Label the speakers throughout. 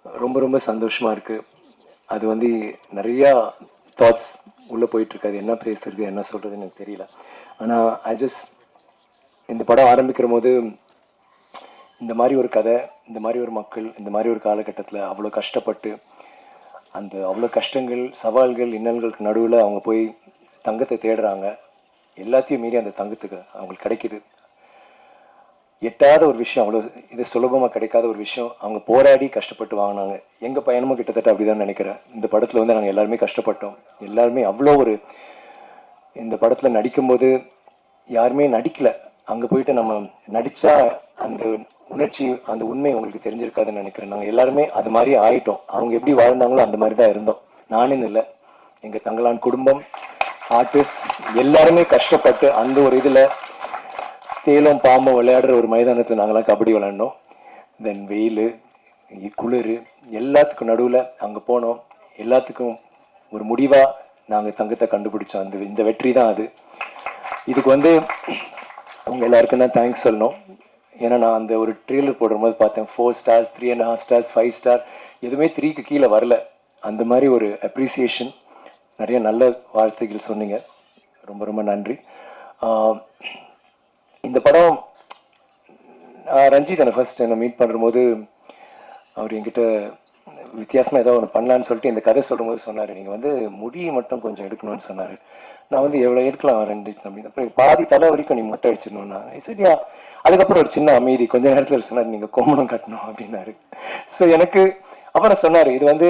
Speaker 1: ரொம்ப ரொம்ப சந்தோஷமாக இருக்குது. அது வந்து நிறையா தாட்ஸ் உள்ளே போயிட்டுருக்காது. என்ன பேசுறது என்ன சொல்கிறதுன்னு எனக்கு தெரியல. ஆனால் இந்த படம் ஆரம்பிக்கிற போது இந்த மாதிரி ஒரு கதை, இந்த மாதிரி ஒரு மக்கள், இந்த மாதிரி ஒரு காலகட்டத்தில் அவ்வளோ கஷ்டப்பட்டு அவ்வளோ கஷ்டங்கள், சவால்கள், இன்னல்களுக்கு நடுவில் அவங்க போய் தங்கத்தை தேடுறாங்க. எல்லாத்தையும் மீறி அந்த தங்கத்துக்கு அவங்களுக்கு கிடைக்கிது. எட்டாத ஒரு விஷயம், அவ்வளோ இது சுலபமாக கிடைக்காத ஒரு விஷயம் அவங்க போராடி கஷ்டப்பட்டு வாங்கினாங்க. எங்கள் பயணமும் கிட்டத்தட்ட அப்படி தான் நினைக்கிறேன். இந்த படத்தில் வந்து நாங்கள் எல்லாருமே கஷ்டப்பட்டோம். எல்லாருமே அவ்வளோ இந்த படத்தில் நடிக்கும்போது யாருமே நடிக்கலை. அங்கே போயிட்டு நம்ம நடித்தா அந்த உணர்ச்சி, அந்த உண்மை உங்களுக்கு தெரிஞ்சிருக்காதுன்னு நினைக்கிறேன். நாங்கள் எல்லாருமே அது மாதிரி ஆயிட்டோம். அவங்க எப்படி வாழ்ந்தாங்களோ அந்த மாதிரி தான் இருந்தோம். நானும் இல்லை, எங்கள் தங்களான் குடும்பம், ஆர்டிஸ்ட் எல்லாருமே கஷ்டப்பட்டு அந்த ஒரு இதில் தேலும் பாம்பும் விளையாடுற ஒரு மைதானத்தில் நாங்களாம் கபடி விளையாண்டோம். தென் வெயில், குளிர், எல்லாத்துக்கும் நடுவில் அங்கே போனோம். எல்லாத்துக்கும் ஒரு முடிவாக நாங்கள் தங்கத்தை கண்டுபிடிச்சோம். இந்த வெற்றி தான் அது. இதுக்கு வந்து அவங்க எல்லாருக்கும் தான் தேங்க்ஸ் சொல்லணும். ஏன்னா நான் அந்த ஒரு ட்ரெய்லர் போடும்போது பார்த்தேன் 4 stars, 3.5 stars, 5 star, எதுவுமே 3க்கு கீழே வரல. அந்த மாதிரி ஒரு அப்ரிசியேஷன், நிறைய நல்ல வார்த்தைகள் சொன்னீங்க. ரொம்ப ரொம்ப நன்றி. இந்த படம் ரஞ்சித் ஃபர்ஸ்ட் என்னை மீட் பண்ணும்போது அவர் என்கிட்ட வித்தியாசமாக ஏதோ ஒன்று பண்ணலான்னு சொல்லிட்டு இந்த கதை சொல்லும்போது சொன்னார், நீங்கள் வந்து முடியை மட்டும் கொஞ்சம் எடுக்கணும்னு சொன்னார். நான் வந்து எவ்வளோ எடுக்கலாம் ரஞ்சித் அப்படின்னு. அப்புறம் பாதி தலை வரைக்கும் நீ மொட்டை அடிச்சிடணும்னா சரியா. அதுக்கப்புறம் ஒரு சின்ன அமைதி, கொஞ்ச நேரத்தில் சொன்னார், நீங்கள் கொம்பனம் கட்டணும் அப்படின்னாரு. ஸோ எனக்கு அப்புறம் சொன்னார், இது வந்து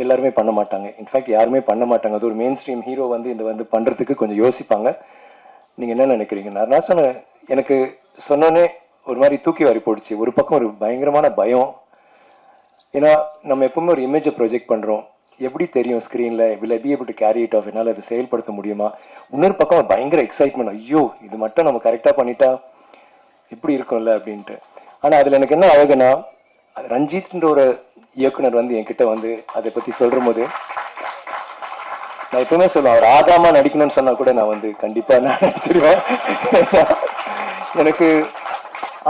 Speaker 1: எல்லாருமே பண்ண மாட்டாங்க. இன்ஃபேக்ட் யாருமே பண்ண மாட்டாங்க. அது ஒரு மெயின் ஸ்ட்ரீம் ஹீரோ வந்து இந்த வந்து பண்ணுறதுக்கு கொஞ்சம் யோசிப்பாங்க. நீங்கள் என்ன நினைக்கிறீங்க? நான் சொன்னேன், எனக்கு சொன்னோன்னே ஒரு மாதிரி தூக்கி வாரி போடுச்சு. ஒரு பக்கம் ஒரு பயங்கரமான பயம். ஏன்னா நம்ம எப்பவுமே ஒரு இமேஜை ப்ரொஜெக்ட் பண்ணுறோம். எப்படி தெரியும் ஸ்க்ரீனில், will I be able to carry it off, என்னால் அதை செயல்படுத்த முடியுமா? இன்னொரு பக்கம் பயங்கர எக்ஸைட்மெண்ட், ஐயோ இது மட்டும் நம்ம கரெக்டாக பண்ணிட்டா எப்படி இருக்கும்ல அப்படின்ட்டு. ஆனால் அதில் எனக்கு என்ன அழகுனா, ரஞ்சித்ன்ற ஒரு இயக்குனர் வந்து என்கிட்ட வந்து அதை பற்றி சொல்கிற போது நான் எப்பவுமே சொல்லுவேன், அவர் ஆதாமா நடிக்கணும்னு சொன்னா கூட நான் வந்து கண்டிப்பாக நான் நடிச்சிருவேன். எனக்கு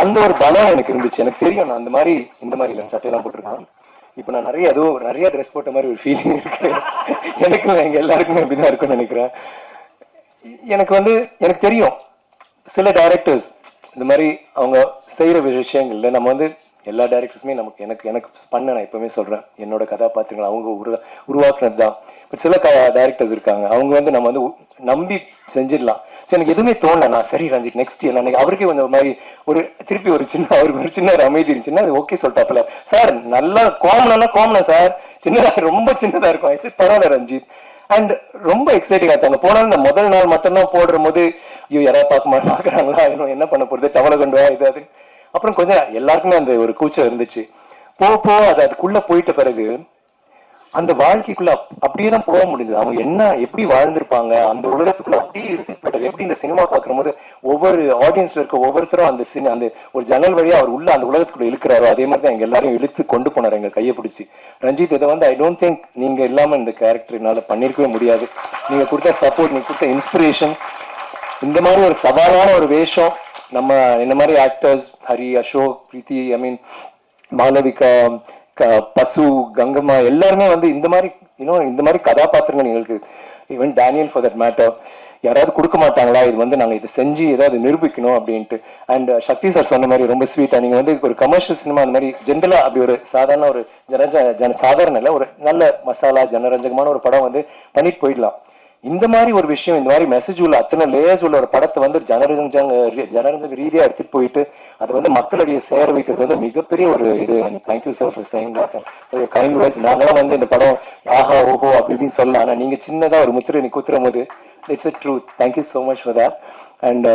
Speaker 1: அந்த ஒரு பலம் எனக்கு இருந்துச்சு. எனக்கு தெரியும் நான் இந்த மாதிரி இல்லை சட்டையெல்லாம் போட்டிருக்கேன். இப்போ நான் நிறைய ட்ரெஸ் போட்ட மாதிரி ஒரு ஃபீலிங் இருக்கு. எனக்கும் எங்கள் எல்லாருக்குமே அப்படிதான் இருக்குன்னு நினைக்கிறேன். எனக்கு தெரியும் சில டைரக்டர்ஸ் இந்த மாதிரி அவங்க செய்கிற விஷயங்கள்ல நம்ம வந்து எல்லா டைரக்டர்ஸுமே எனக்கு பண்ண, நான் எப்பவுமே சொல்கிறேன், என்னோட கதாபாத்திரங்கள் அவங்க உருவாக்குனது தான். பட் சில டைரக்டர்ஸ் இருக்காங்க, அவங்க வந்து நம்ம வந்து நம்பி செஞ்சிடலாம். ஸோ எனக்கு எதுவுமே தோணல. நான் சரி ரஞ்சித் நெக்ஸ்ட் இயர் நான் அவருக்கே வந்து ஒரு மாதிரி திருப்பி அவருக்கு ஒரு சின்ன அமைதி இருந்துச்சுன்னா அது ஓகே சொல்லிட்டாப்புல, சார் நல்லா கோமனா சார், சின்னதாக ரொம்ப சின்னதாக இருக்கும். சரி பரவாயில்ல ரஞ்சித். அண்ட் ரொம்ப எக்ஸைட்டிங் ஆச்சு. அங்கே போனாலும் இந்த முதல் நாள் மட்டும்தான் போடுற போது, ஐயோ யாராவது பார்க்குறாங்களா, இன்னும் என்ன பண்ண போகிறது, டவலை கொண்டு வா இது அது. அப்புறம் கொஞ்சம் எல்லாருக்குமே அந்த ஒரு கூச்சம் இருந்துச்சு. அதுக்குள்ள போயிட்ட பிறகு அந்த வாழ்க்கைக்குள்ள அப்படியே தான் போக முடிஞ்சது. அவங்க எப்படி வாழ்ந்திருப்பாங்க அந்த உலகத்துக்குள்ள அப்படியே இருக்கு. எப்படி இந்த சினிமா பார்க்குற போது ஒவ்வொரு ஆடியன்ஸ்ல இருக்க ஒவ்வொருத்தரும் அந்த ஒரு ஜன்னல் வழியா அவர் உள்ள அந்த உலகத்துக்குள்ள இழுக்கிறாரோ, அதே மாதிரி தான் எங்க எல்லாரையும் இழுத்து கொண்டு போனார் எங்க கையை பிடிச்சி. ரஞ்சித், இதை வந்து ஐ டோன்ட் திங்க் நீங்க இல்லாம இந்த கேரக்டர் என்னால பண்ணிருக்கவே முடியாது. நீங்க கொடுத்த சப்போர்ட், நீங்க கொடுத்த இன்ஸ்பிரேஷன், இந்த மாதிரி ஒரு சவாலான ஒரு வேஷம் நம்ம இந்த மாதிரி ஆக்டர்ஸ் ஹரி, அசோக், பிரீத்தி, மாளவிகா, பசு, கங்கம்மா எல்லாருமே வந்து இந்த மாதிரி கதாபாத்திரங்கள் எங்களுக்கு, even Daniel for that matter, யாராவது கொடுக்க மாட்டாங்களா, இது வந்து நாங்கள் இதை செஞ்சு ஏதாவது நிரூபிக்கணும் அப்படின்ட்டு. அண்ட் சக்தி சார் சொன்ன மாதிரி ரொம்ப ஸ்வீட்டா, நீங்கள் வந்து ஒரு கமர்ஷியல் சினிமா அந்த மாதிரி ஜென்ரலா அப்படி ஒரு சாதாரண ஒரு சாதாரண இல்லை, ஒரு நல்ல மசாலா ஜனரஞ்சகமான ஒரு படம் வந்து பண்ணிட்டு போயிடலாம். இந்த மாதிரி ஒரு விஷயம், இந்த மாதிரி மெசேஜ் உள்ள அத்தனை லேயர்ஸ் உள்ள ஒரு படத்தை வந்து ஜனரஞ்சக ரீதியா எடுத்துட்டு போயிட்டு அதை வந்து மக்களிடையே சேர வைக்கிறது வந்து மிகப்பெரிய ஒரு இது. Thank you sir for saying kind words. நாங்களாம் வந்து இந்த படம் ஆஹா ஓஹோ அப்படி இப்படின்னு சொல்லலாம். ஆனால் நீங்க சின்னதா ஒரு முத்திரை நீ குத்துற போது it's a truth. Thank you so much for that. And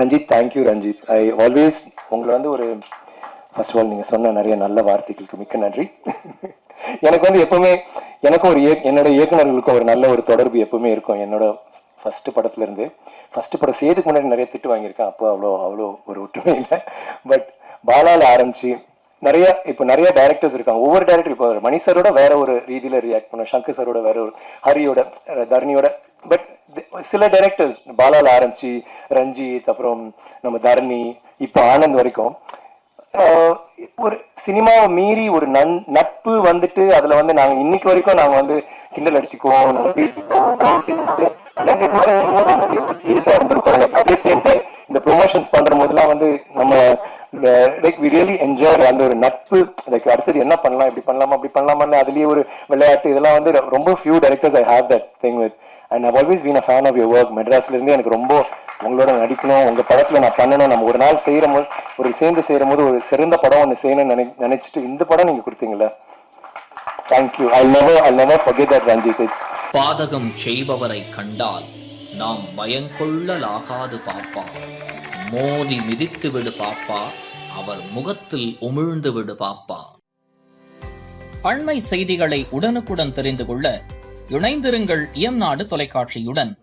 Speaker 1: Ranjith, thank you Ranjith. I always உங்களை வந்து ஒரு ஃபர்ஸ்ட் ஆஃப் ஆல் நீங்கள் சொன்ன நிறைய நல்ல வார்த்தைகளுக்கு மிக்க நன்றி. எனக்கு வந்து எப்பவுமே என்னோட இயக்குநர்களுக்கும் ஒரு நல்ல ஒரு தொடர்பு எப்பவுமே இருக்கும். என்னோட ஃபர்ஸ்ட் படத்துல இருந்து ஃபர்ஸ்ட் படம் செய்யறதுக்கு முன்னாடி நிறைய திட்டு வாங்கியிருக்கேன். அப்போ அவ்வளோ ஒரு ஒற்றுமை இல்லை. பட் பாலால ஆரம்பிச்சு நிறைய டைரக்டர்ஸ் இருக்காங்க. ஒவ்வொரு டைரக்டர் இப்போ மணி சாரோட வேற ஒரு ரீதியில ரியாக்ட் பண்ண, சங்கர் சாரோட வேற ஒரு, ஹரியோட, தரணியோட. பட் சில டைரக்டர்ஸ் பாலால ஆரம்பிச்சு ரஞ்சித், அப்புறம் நம்ம தரணி, இப்போ ஆனந்த் வரைக்கும் ஒரு சினிமாவை மீறி ஒரு நட்பு வந்துட்டு அதுல வந்து நாங்க இன்னைக்கு வரைக்கும் நாங்க வந்து கிண்டல் அடிச்சுக்குவோம், நாங்க பேசிட்டு இந்த ப்ரொமோஷன்ஸ் பண்ற போதெல்லாம் வந்து நம்ம லைக் வி ரியலி என்ஜாய் அந்த ஒரு நட்பு. லைக் அடுத்தது என்ன பண்ணலாம், இப்படி பண்ணலாமா அப்படி பண்ணலாமான்னு அதுலயே ஒரு விளையாட்டு இதெல்லாம் வந்து ரொம்ப few directors I have that thing with. And I've always been a fan of your work. மெட்ராஸ்ல இருந்து எனக்கு ரொம்ப உங்களோட நடிக்கணும், உங்க படத்துல நான் பண்ணணும், நம்ம ஒரு நாள் செய்யற போது ஒரு சேர்ந்து செய்யற போது ஒரு சிறந்த படம் ஒன்று செய்யணும்னு நினைச்சிட்டு இந்த படம் நீங்க கொடுத்தீங்களா, thank you. I'll never forget that, Ranjit. It's
Speaker 2: பாதகம் செய்பவரை கண்டால் நாம் பயங்கொள்ளலாகாது பாப்பா, மோதி மிதித்து விடு பாப்பா, அவர் முகத்தில் உமிழ்ந்து விடு பாப்பா. அண்மை செய்திகளை உடனுக்குடன் தெரிந்து கொள்ள இணைந்திருங்கள் இயம்நாடு தொலைக்காட்சியுடன்.